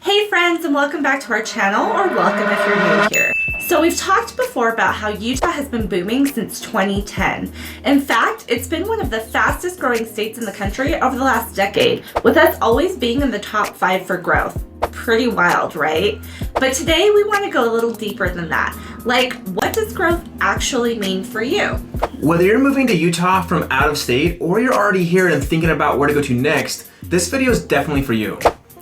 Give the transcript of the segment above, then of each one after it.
Hey friends, and welcome back to our channel, or welcome if you're new here. So we've talked before about how Utah has been booming since 2010. In fact, it's been one of the fastest growing states in the country over the last decade, with us always being in the top 5 for growth. Pretty wild, right? But today we want to go a little deeper than that. Like, what does growth actually mean for you? Whether you're moving to Utah from out of state or you're already here and thinking about where to go to next, this video is definitely for you.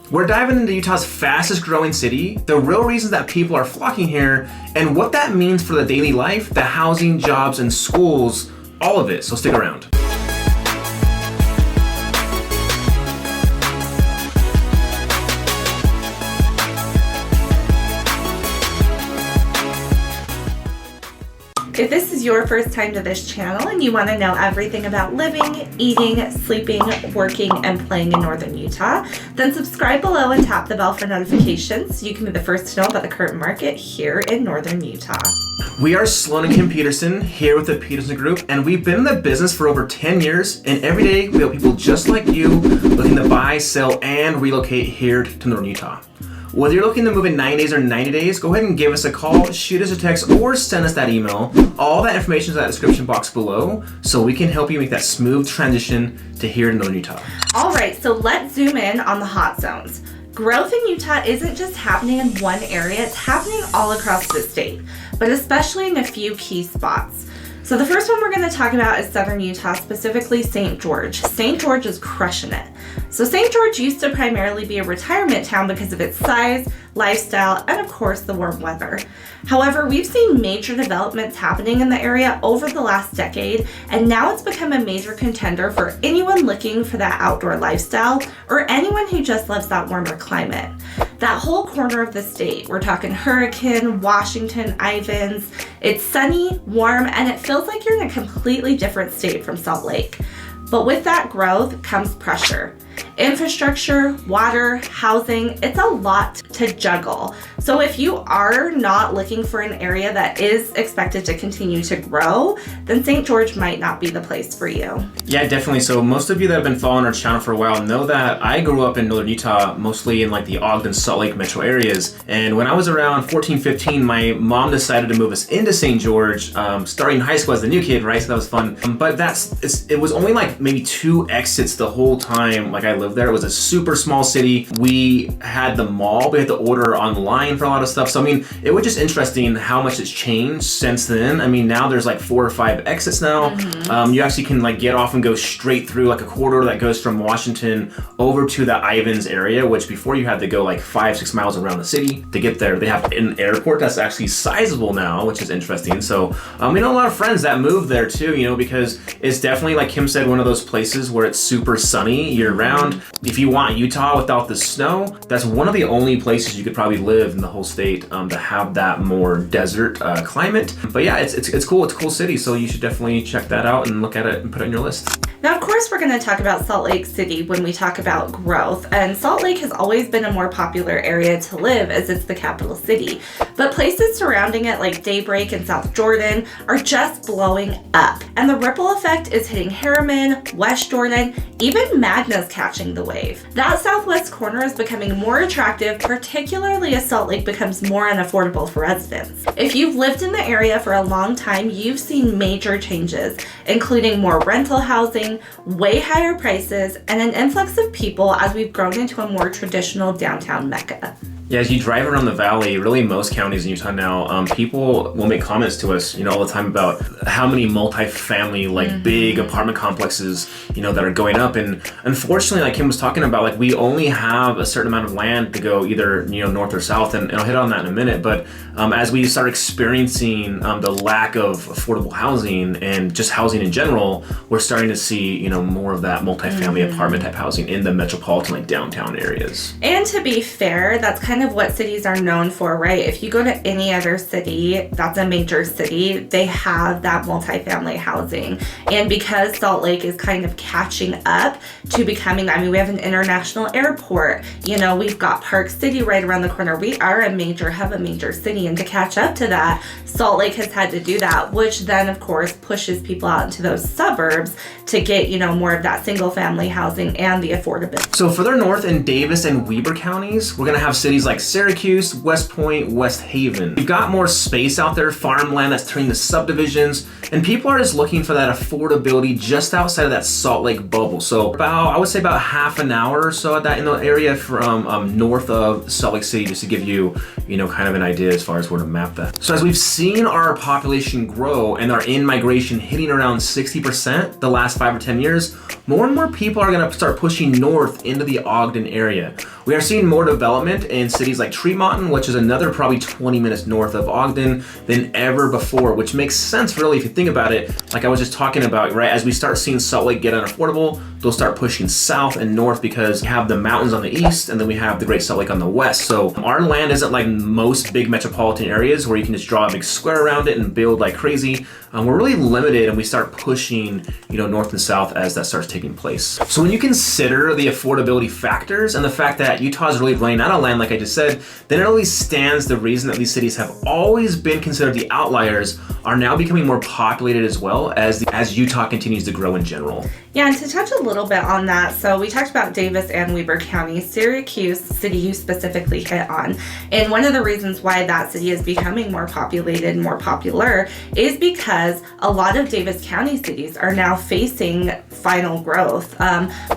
We're diving into Utah's fastest growing city, the real reasons that people are flocking here, and what that means for the daily life, the housing, jobs, and schools, all of it, so stick around. If this is your first time to this channel and you want to know everything about living, eating, sleeping, working, and playing in northern Utah, then subscribe below and tap the bell for notifications so you can be the first to know about the current market here in northern Utah. We are Sloan and Kim Peterson here with the Peterson Group, and we've been in the business for over 10 years, and every day we help people just like you looking to buy, sell, and relocate here to northern Utah. Whether you're looking to move in 9 days or 90 days, go ahead and give us a call, shoot us a text, or send us that email. All that information is in that description box below, so we can help you make that smooth transition to here in northern Utah. All right, so let's zoom in on the hot zones. Growth in Utah isn't just happening in one area, it's happening all across the state, but especially in a few key spots. So the first one we're going to talk about is southern Utah, specifically St. George. St. George is crushing it. So St. George used to primarily be a retirement town because of its size, lifestyle, and of course the warm weather. However, we've seen major developments happening in the area over the last decade, and now it's become a major contender for anyone looking for that outdoor lifestyle or anyone who just loves that warmer climate. That whole corner of the state, we're talking Hurricane, Washington, Ivins, it's sunny, warm, and it feels like you're in a completely different state from Salt Lake. But with that growth comes pressure. Infrastructure, water, housing, it's a lot to juggle. So if you are not looking for an area that is expected to continue to grow, then St. George might not be the place for you. Yeah, definitely. So most of you that have been following our channel for a while know that I grew up in northern Utah, mostly in like the Ogden, Salt Lake metro areas. And when I was around 14, 15, my mom decided to move us into St. George, starting high school as the new kid, right? So that was fun. But it was only like maybe 2 exits the whole time like I lived there. It was a super small city. We had the mall, we had to order online for a lot of stuff. So I mean, it was just interesting how much it's changed since then. I mean, now there's like 4 or 5 exits now. You actually can like get off and go straight through like a corridor that goes from Washington over to the Ivins area, which before you had to go like 5-6 miles around the city to get there. They have an airport that's actually sizable now, which is interesting. So we know a lot of friends that moved there too, you know, because it's definitely, like Kim said, one of those places where it's super sunny year round. If you want Utah without the snow, that's one of the only places you could probably live in the whole state to have that more desert climate. But yeah, it's cool. It's a cool city, so you should definitely check that out and look at it and put it on your list. Now, of course, we're going to talk about Salt Lake City when we talk about growth, and Salt Lake has always been a more popular area to live as it's the capital city. But places surrounding it like Daybreak and South Jordan are just blowing up. And the ripple effect is hitting Harriman, West Jordan, even Magna's catching the wave. That southwest corner is becoming more attractive, particularly as Salt Lake becomes more unaffordable for residents. If you've lived in the area for a long time, you've seen major changes, including more rental housing, way higher prices, and an influx of people as we've grown into a more traditional downtown mecca. Yeah, as you drive around the valley, really most counties in Utah now, people will make comments to us, you know, all the time about how many multi-family, like big apartment complexes, you know, that are going up. And unfortunately, like Kim was talking about, like we only have a certain amount of land to go either, you know, north or south, and I'll hit on that in a minute. But as we start experiencing the lack of affordable housing and just housing in general, we're starting to see, you know, more of that multi-family apartment type housing in the metropolitan, like downtown areas. And to be fair, that's kind of what cities are known for, right? If you go to any other city that's a major city, they have that multifamily housing. And because Salt Lake is kind of catching up to becoming, I mean, we have an international airport, you know, we've got Park City right around the corner. We are a major hub, a major city. And to catch up to that, Salt Lake has had to do that, which then of course pushes people out into those suburbs to get, more of that single family housing and the affordability. So further north in Davis and Weber counties, we're gonna have cities like Syracuse, West Point, West Haven. We've got more space out there, farmland that's turning to subdivisions, and people are just looking for that affordability just outside of that Salt Lake bubble. So I would say about half an hour or so in the area from north of Salt Lake City, just to give you, kind of an idea as far as where to map that. So as we've seen our population grow and our in-migration hitting around 60% the last 5 or 10 years, more and more people are gonna start pushing north into the Ogden area. We are seeing more development in cities like Tremonton, which is another probably 20 minutes north of Ogden than ever before, which makes sense really if you think about it. Like I was just talking about, right? As we start seeing Salt Lake get unaffordable, they'll start pushing south and north because we have the mountains on the east and then we have the Great Salt Lake on the west. So our land isn't like most big metropolitan areas where you can just draw a big square around it and build like crazy. We're really limited and we start pushing, north and south as that starts taking place. So when you consider the affordability factors and the fact that Utah is really running out of land, like I just said, then it really stands the reason that these cities have always been considered the outliers are now becoming more populated as well as Utah continues to grow in general. Yeah, and to touch a little bit on that, so we talked about Davis and Weber County. Syracuse, city you specifically hit on. And one of the reasons why that city is becoming more populated and more popular is because a lot of Davis County cities are now facing final growth.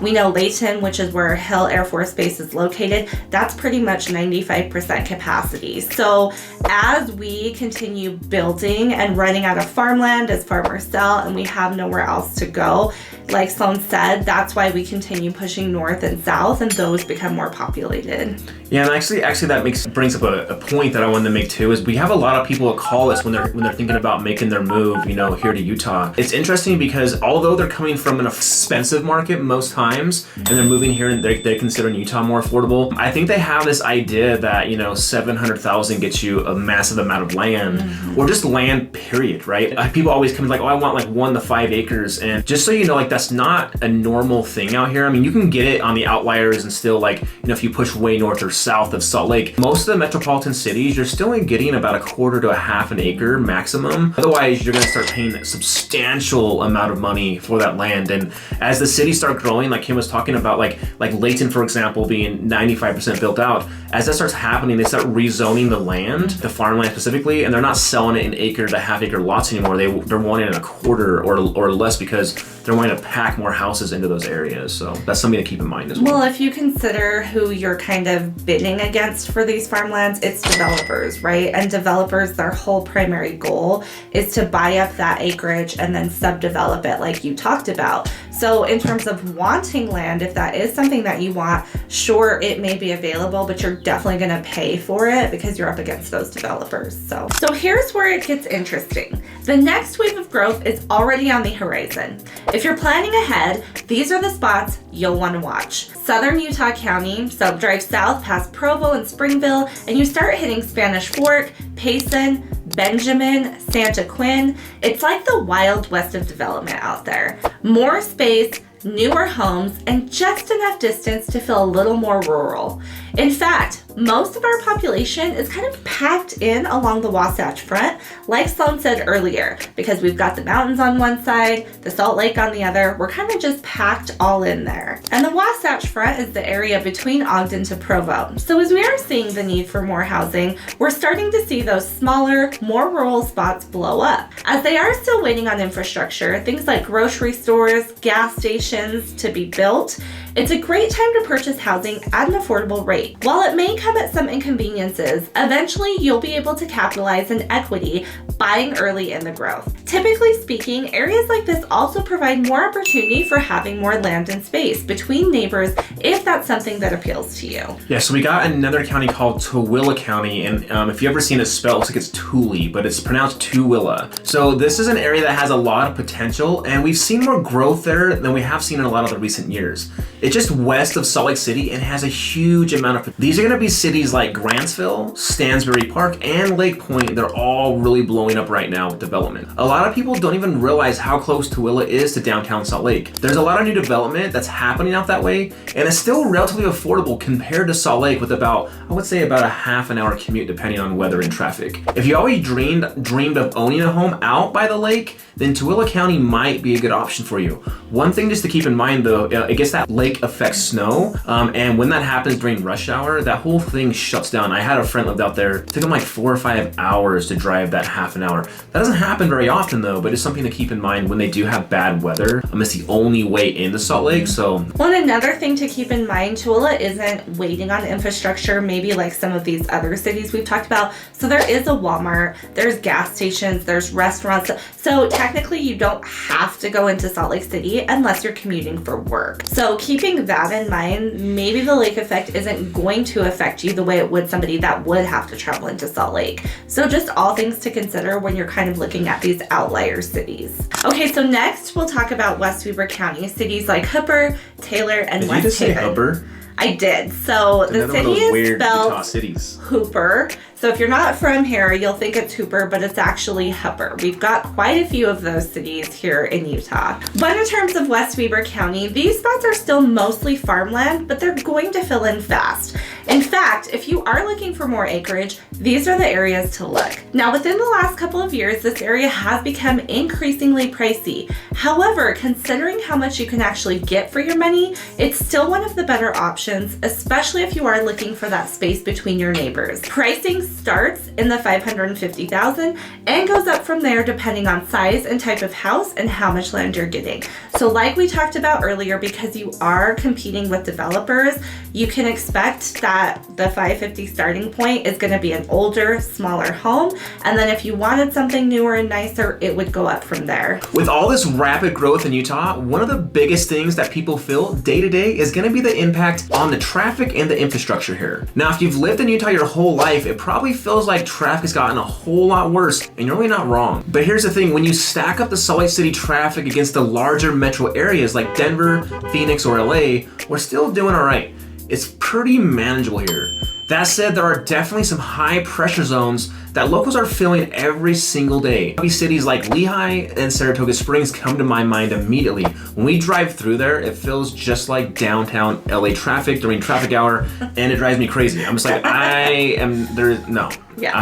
We know Layton, which is where Hill Air Force Base is located, that's pretty much 95% capacity. So as we continue building and running out of farmland as farmers sell and we have nowhere else to go, like Sloan said, that's why we continue pushing north and south and those become more populated. Yeah, and actually that brings up a point that I wanted to make too, is we have a lot of people that call us when they're thinking about making their move, here to Utah. It's interesting because although they're coming from an expensive market most times and they're moving here and they're considering Utah more affordable, I think they have this idea that, $700,000 gets you a massive amount of land or just land period, right? People always come like, oh, I want like 1 to 5 acres. And just so you know, like that's not a normal thing out here. I mean, you can get it on the outliers and still like, if you push way north or south of Salt Lake, most of the metropolitan cities, you're still only getting about 1/4 to 1/2 acre maximum. Otherwise, you're gonna start paying a substantial amount of money for that land. And as the cities start growing, like Kim was talking about, like Layton, for example, being 95% built out, as that starts happening, they start rezoning the land, the farmland specifically, and they're not selling it in acre to 1/2 acre lots anymore. They're wanting it in 1/4 or less because they're wanting to pack more houses into those areas. So that's something to keep in mind as well. Well, if you consider who you're kind of bidding against for these farmlands, it's developers, right? And developers, their whole primary goal is to buy up that acreage and then subdevelop it like you talked about. So in terms of wanting land, if that is something that you want, sure, it may be available, but you're definitely going to pay for it because you're up against those developers. So here's where it gets interesting. The next wave of growth is already on the horizon. If you're planning ahead, these are the spots you'll want to watch. Southern Utah County, so drive south past Provo and Springville, and you start hitting Spanish Fork, Payson, Benjamin, Santa Quinn. It's like the Wild West of development out there. More space, newer homes, and just enough distance to feel a little more rural. In fact, most of our population is kind of packed in along the Wasatch Front, like Sloan said earlier, because we've got the mountains on one side, the Salt Lake on the other. We're kind of just packed all in there. And the Wasatch Front is the area between Ogden to Provo. So as we are seeing the need for more housing, we're starting to see those smaller, more rural spots blow up. As they are still waiting on infrastructure, things like grocery stores, gas stations to be built, it's a great time to purchase housing at an affordable rate. While it may come at some inconveniences, eventually you'll be able to capitalize on equity buying early in the growth. Typically speaking, areas like this also provide more opportunity for having more land and space between neighbors if that's something that appeals to you. Yeah, so we got another county called Tooele County, and if you've ever seen it spelled, it looks like it's Tooele, but it's pronounced Tooele. So this is an area that has a lot of potential, and we've seen more growth there than we have seen in a lot of the recent years. It's just west of Salt Lake City and has a huge amount of, these are gonna be cities like Grantsville, Stansbury Park, and Lake Point. They're all really blowing up right now with development. A lot of people don't even realize how close Tooele is to downtown Salt Lake. There's a lot of new development that's happening out that way, and it's still relatively affordable compared to Salt Lake with about, I would say about a half an hour commute depending on weather and traffic. If you always dreamed of owning a home out by the lake, then Tooele County might be a good option for you. One thing just to keep in mind though, it gets that lake effect snow, and when that happens during rush hour, that whole thing shuts down. I had a friend lived out there, it took him like 4 or 5 hours to drive that half an hour. That doesn't happen very often though, but it's something to keep in mind when they do have bad weather. It's the only way into Salt Lake, so. Well, another thing to keep in mind, Tooele isn't waiting on infrastructure, maybe like some of these other cities we've talked about. So there is a Walmart, there's gas stations, there's restaurants. So technically you don't have to go into Salt Lake City unless you're commuting for work. So keeping that in mind, maybe the lake effect isn't going to affect you the way it would somebody that would have to travel into Salt Lake. So just all things to consider when you're kind of looking at these outlier cities. Okay, so next we'll talk about West Weber County, cities like Hooper, Taylor, and West Haven. Did you just say Hooper? I did. So the city is spelled cities. Hooper. So if you're not from here, you'll think it's Hooper, but it's actually Hooper. We've got quite a few of those cities here in Utah. But in terms of West Weber County, these spots are still mostly farmland, but they're going to fill in fast. In fact, if you are looking for more acreage, these are the areas to look. Now, within the last couple of years, this area has become increasingly pricey. However, considering how much you can actually get for your money, it's still one of the better options, especially if you are looking for that space between your neighbors. Pricing starts in the $550,000 and goes up from there depending on size and type of house and how much land you're getting. So like we talked about earlier, because you are competing with developers, you can expect that the $550 starting point is going to be an older, smaller home. And then if you wanted something newer and nicer, it would go up from there. With all this rapid growth in Utah, one of the biggest things that people feel day to day is going to be the impact on the traffic and the infrastructure here. Now, if you've lived in Utah your whole life, it probably feels like traffic has gotten a whole lot worse, and you're really not wrong. But here's the thing, when you stack up the Salt Lake City traffic against the larger metro areas like Denver, Phoenix, or LA, we're still doing all right. It's pretty manageable here. That said, there are definitely some high pressure zones that locals are feeling every single day. Cities like Lehi and Saratoga Springs come to my mind immediately. When we drive through there, it feels just like downtown LA traffic during traffic hour, and it drives me crazy. I'm just like, I'm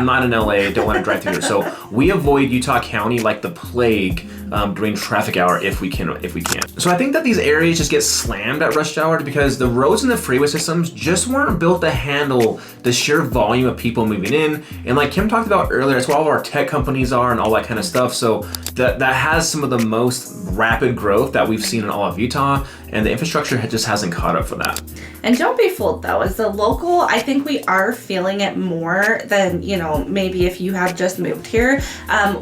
not in LA, don't want to drive through there. So we avoid Utah County like the plague during traffic hour if we can. So I think that these areas just get slammed at rush hour because the roads and the freeway systems just weren't built to handle the sheer volume of people moving in. And like Kim talked about earlier, that's where all of our tech companies are and all that kind of stuff. So that has some of the most rapid growth that we've seen in all of Utah, and the infrastructure just hasn't caught up for that. And don't be fooled though, as a local, I think we are feeling it more than, maybe if you have just moved here.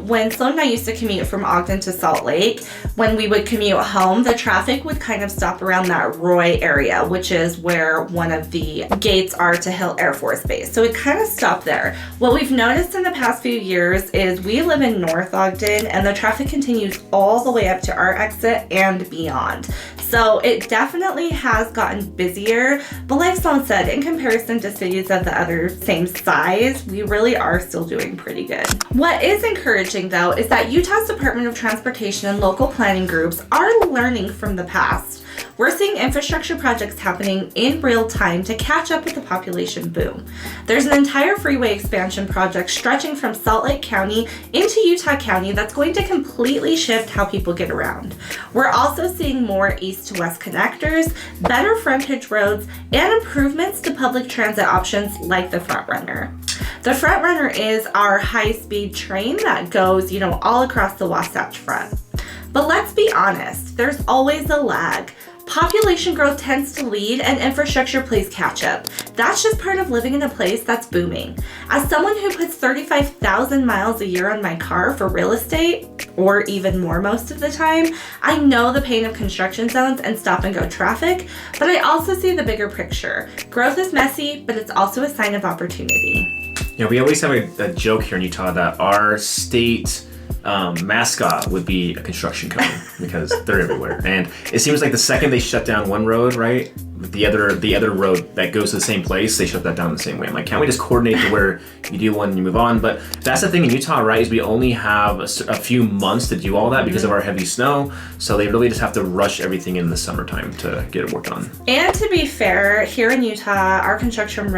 When Sloan and I used to commute from Ogden to Salt Lake, when we would commute home, the traffic would kind of stop around that Roy area, which is where one of the gates are to Hill Air Force Base. So it kind of stopped there. What we've noticed in the past few years is we live in North Ogden, and the traffic continues all the way up to our exit and beyond. So it definitely has gotten busier, but like Sloan said, in comparison to cities of the other same size, we really are still doing pretty good. What is encouraging though is that Utah's Department of Transportation and local planning groups are learning from the past. We're seeing infrastructure projects happening in real time to catch up with the population boom. There's an entire freeway expansion project stretching from Salt Lake County into Utah County that's going to completely shift how people get around. We're also seeing more east to west connectors, better frontage roads, and improvements to public transit options like the Front Runner. The Front Runner is our high-speed train that goes, all across the Wasatch Front. But let's be honest, there's always a lag. Population growth tends to lead and infrastructure plays catch up. That's just part of living in a place that's booming. As someone who puts 35,000 miles a year on my car for real estate, or even more most of the time, I know the pain of construction zones and stop and go traffic, but I also see the bigger picture. Growth is messy, but it's also a sign of opportunity. Yeah, we always have a joke here in Utah that our state mascot would be a construction company because they're everywhere. And it seems like the second they shut down one road, right, the other road that goes to the same place, they shut that down the same way. I'm like, can't we just coordinate to where you do one and you move on? But that's the thing in Utah, right, is we only have a few months to do all that because of our heavy snow. So they really just have to rush everything in the summertime to get it worked on. And to be fair, here in Utah, our construction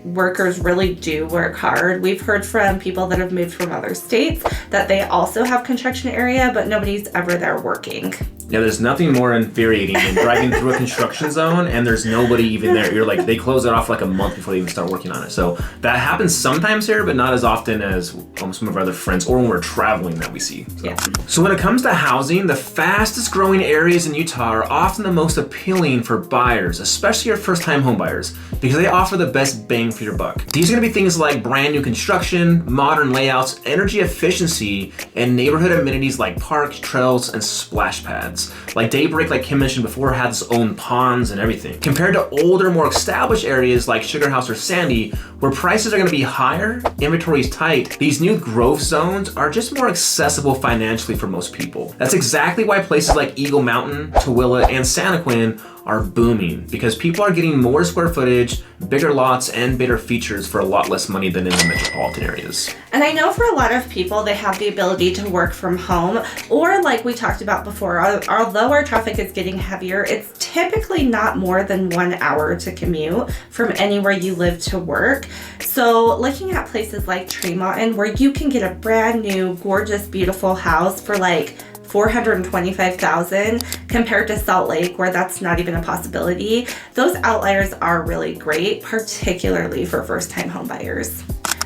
workers really do work hard. We've heard from people that have moved from other states that they also have construction area, but nobody's ever there working. Yeah, there's nothing more infuriating than driving through a construction zone and there's nobody even there. You're like, they close it off like a month before they even start working on it. So that happens sometimes here, but not as often as some of our other friends or when we're traveling that we see. So. Yeah. So when it comes to housing, the fastest growing areas in Utah are often the most appealing for buyers, especially your first-time home buyers, because they offer the best bang for your buck. These are gonna be things like brand new construction, modern layouts, energy efficiency, and neighborhood amenities like parks, trails, and splash pads. Like Daybreak, like Kim mentioned before, has its own ponds and everything. Compared to older, more established areas like Sugar House or Sandy, where prices are gonna be higher, inventory is tight, these new growth zones are just more accessible financially for most people. That's exactly why places like Eagle Mountain, Tooele, and Santaquin are booming, because people are getting more square footage, bigger lots, and better features for a lot less money than in the metropolitan areas. And I know for a lot of people, they have the ability to work from home, or like we talked about before, although our traffic is getting heavier, it's typically not more than 1 hour to commute from anywhere you live to work. So looking at places like Tremont, where you can get a brand new, gorgeous, beautiful house for like $425,000 compared to Salt Lake, where that's not even a possibility. Those outliers are really great, particularly for first-time home buyers.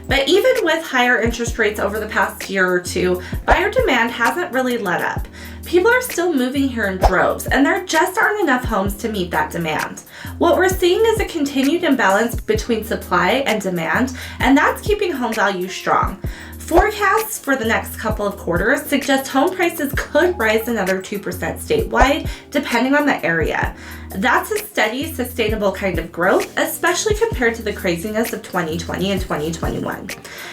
But even with higher interest rates over the past year or two, buyer demand hasn't really let up. People are still moving here in droves, and there just aren't enough homes to meet that demand. What we're seeing is a continued imbalance between supply and demand, and that's keeping home values strong. Forecasts for the next couple of quarters suggest home prices could rise another 2% statewide, depending on the area. That's a steady, sustainable kind of growth, especially compared to the craziness of 2020 and 2021.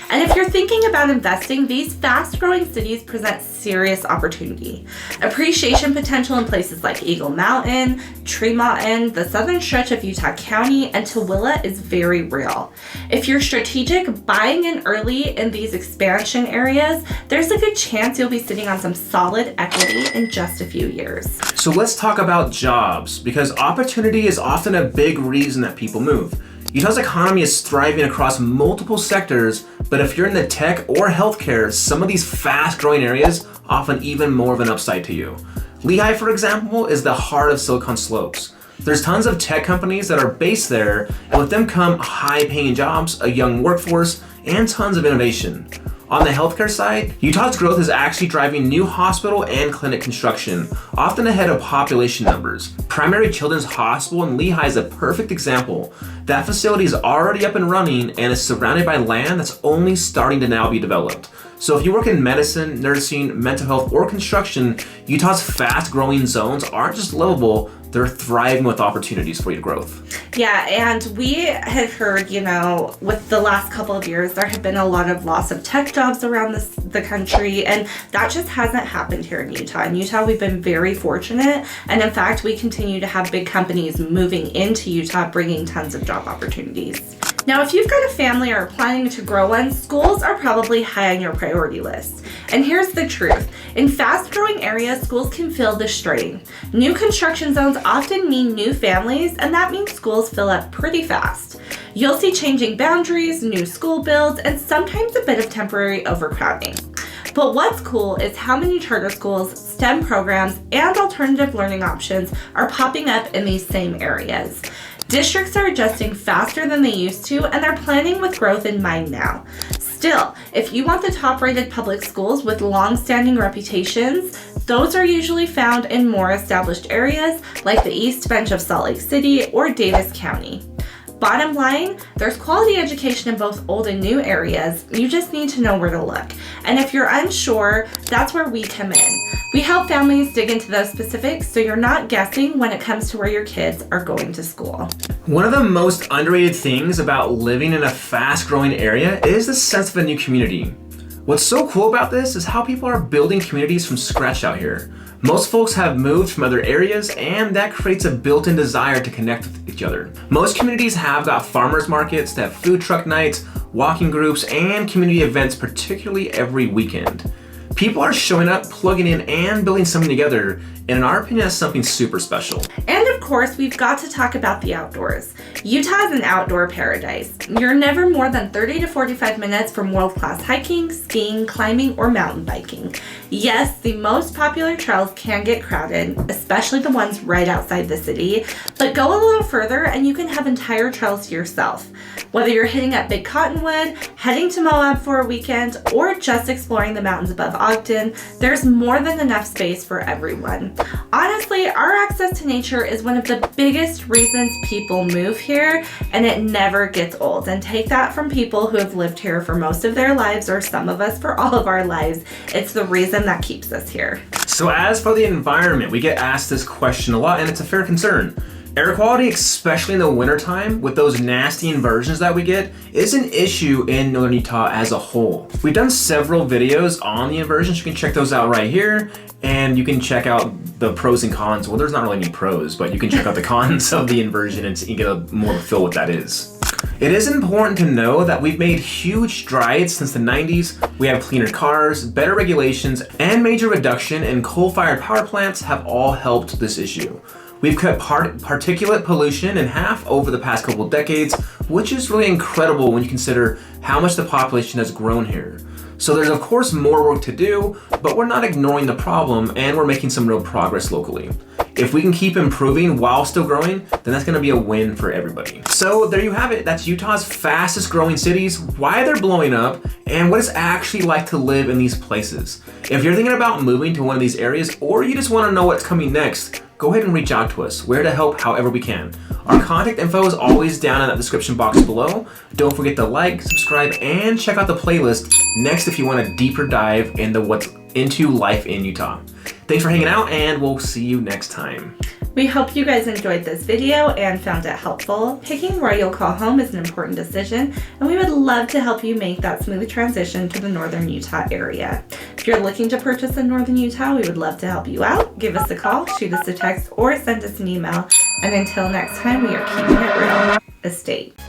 And if you're thinking about investing, these fast-growing cities present serious opportunity. Appreciation potential in places like Eagle Mountain, Tremont, the southern stretch of Utah County, and Tooele is very real. If you're strategic, buying in early in these expansion areas, there's a good chance you'll be sitting on some solid equity in just a few years. So let's talk about jobs, because opportunity is often a big reason that people move. Utah's economy is thriving across multiple sectors, but if you're in the tech or healthcare, some of these fast-growing areas offer even more of an upside to you. Lehi, for example, is the heart of Silicon Slopes. There's tons of tech companies that are based there, and with them come high-paying jobs, a young workforce, and tons of innovation. On the healthcare side, Utah's growth is actually driving new hospital and clinic construction, often ahead of population numbers. Primary Children's Hospital in Lehi is a perfect example. That facility is already up and running and is surrounded by land that's only starting to now be developed. So if you work in medicine, nursing, mental health, or construction, Utah's fast-growing zones aren't just livable, they're thriving with opportunities for your growth. Yeah, and we had heard, with the last couple of years, there have been a lot of loss of tech jobs around the country, and that just hasn't happened here in Utah. In Utah, we've been very fortunate, and in fact, we continue to have big companies moving into Utah, bringing tons of job opportunities. Now, if you've got a family or are planning to grow one, schools are probably high on your priority list. And here's the truth. In fast-growing areas, schools can feel the strain. New construction zones often mean new families, and that means schools fill up pretty fast. You'll see changing boundaries, new school builds, and sometimes a bit of temporary overcrowding. But what's cool is how many charter schools, STEM programs, and alternative learning options are popping up in these same areas. Districts are adjusting faster than they used to, and they're planning with growth in mind now. Still, if you want the top-rated public schools with long-standing reputations, those are usually found in more established areas like the East Bench of Salt Lake City or Davis County. Bottom line, there's quality education in both old and new areas. You just need to know where to look. And if you're unsure, that's where we come in. We help families dig into those specifics so you're not guessing when it comes to where your kids are going to school. One of the most underrated things about living in a fast-growing area is the sense of a new community. What's so cool about this is how people are building communities from scratch out here. Most folks have moved from other areas, and that creates a built-in desire to connect with each other. Most communities have got farmers markets, they have food truck nights, walking groups, and community events, particularly every weekend. People are showing up, plugging in, and building something together, and in our opinion, that's something super special. And of course, we've got to talk about the outdoors. Utah is an outdoor paradise. You're never more than 30 to 45 minutes from world-class hiking, skiing, climbing, or mountain biking. Yes, the most popular trails can get crowded, especially the ones right outside the city, but go a little further and you can have entire trails to yourself. Whether you're hitting up Big Cottonwood, heading to Moab for a weekend, or just exploring the mountains above Ogden, there's more than enough space for everyone. Honestly, our access to nature is one of the biggest reasons people move here, and it never gets old. And take that from people who have lived here for most of their lives, or some of us for all of our lives. It's the reason that keeps us here. So as for the environment, we get asked this question a lot, and it's a fair concern. Air quality, especially in the wintertime, with those nasty inversions that we get, is an issue in Northern Utah as a whole. We've done several videos on the inversions. You can check those out right here, and you can check out the pros and cons. Well, there's not really any pros, but you can check out the cons of the inversion and you get a more of a feel what that is. It is important to know that we've made huge strides since the 90s. We have cleaner cars, better regulations, and major reduction in coal-fired power plants have all helped this issue. We've cut particulate pollution in half over the past couple decades, which is really incredible when you consider how much the population has grown here. So there's of course more work to do, but we're not ignoring the problem and we're making some real progress locally. If we can keep improving while still growing, then that's gonna be a win for everybody. So there you have it. That's Utah's fastest growing cities, why they're blowing up, and what it's actually like to live in these places. If you're thinking about moving to one of these areas, or you just wanna know what's coming next, go ahead and reach out to us. We're here to help however we can. Our contact info is always down in that description box below. Don't forget to like, subscribe, and check out the playlist next if you want a deeper dive into what's into life in Utah. Thanks for hanging out, and we'll see you next time. We hope you guys enjoyed this video and found it helpful. Picking where you'll call home is an important decision, and we would love to help you make that smooth transition to the Northern Utah area. If you're looking to purchase in Northern Utah, we would love to help you out. Give us a call, shoot us a text, or send us an email. And until next time, we are keeping it real. Estate.